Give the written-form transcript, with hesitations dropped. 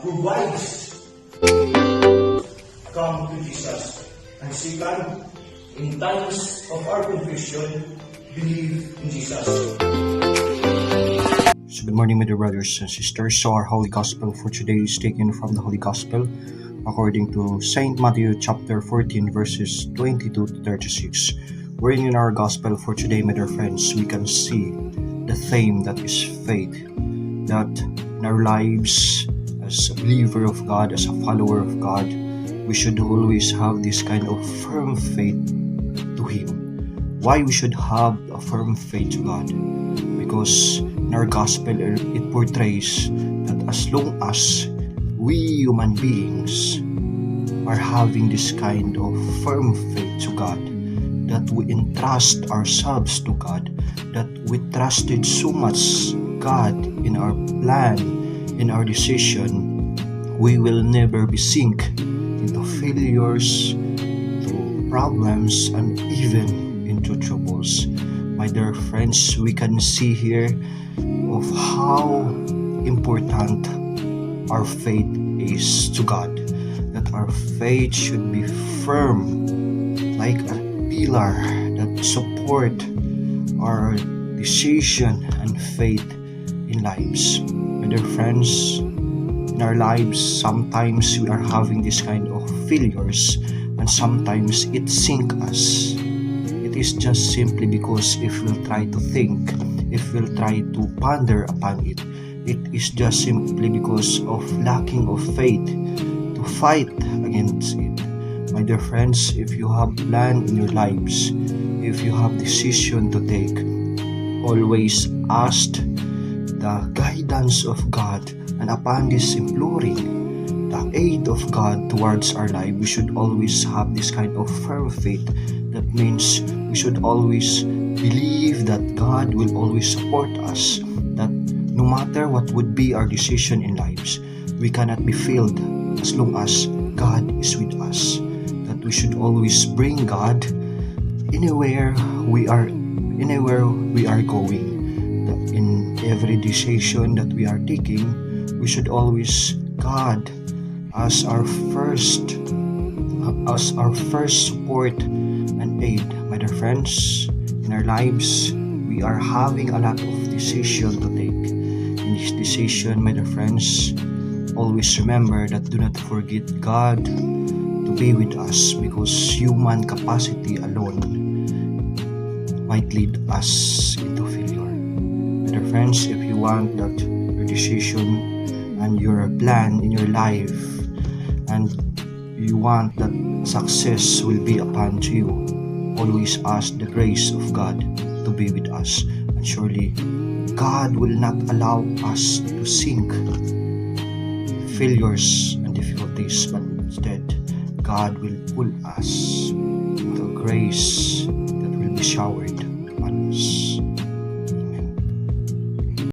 provides. Come to Jesus. And second, in times of our confusion, believe in Jesus. So good morning, my dear brothers and sisters. So our Holy Gospel for today is taken from the Holy Gospel according to Saint Matthew chapter 14 verses 22 to 36. Wherein in our Gospel for today, my dear friends, we can see the theme that is faith. That in our lives, as a believer of God, as a follower of God, we should always have this kind of firm faith to Him. Why we should have a firm faith to God? Because in our Gospel, it portrays that as long as we human beings are having this kind of firm faith to God, that we entrust ourselves to God, that we trusted so much God in our plan, in our decision, we will never be sink into failures, into problems, and even into troubles. My dear friends, we can see here of how important our faith is to God, that our faith should be firm like a pillar that support our decision and faith in lives. My dear friends, in our lives, sometimes we are having this kind of failures and sometimes it sinks us. It is just simply because if we'll try to think, if we'll try to ponder upon it, it is just simply because of lacking of faith to fight against it. My dear friends, if you have plan in your lives, if you have decision to take, always ask the guidance of God, and upon this imploring the aid of God towards our life, we should always have this kind of firm faith. That means we should always believe that God will always support us, that no matter what would be our decision in lives, we cannot be failed as long as God is with us. That we should always bring God anywhere we are going. That in every decision that we are taking, we should always God as our first support and aid. My dear friends, in our lives, we are having a lot of decision to take. In this decision, my dear friends, always remember that do not forget God to be with us, because human capacity alone might lead us into failure. My dear friends, if you want that your decision and your plan in your life, and you want that success will be upon you, always ask the grace of God to be with us, and surely God will not allow us to sink failures and difficulties, but instead God will pull us into grace that will be showered upon us.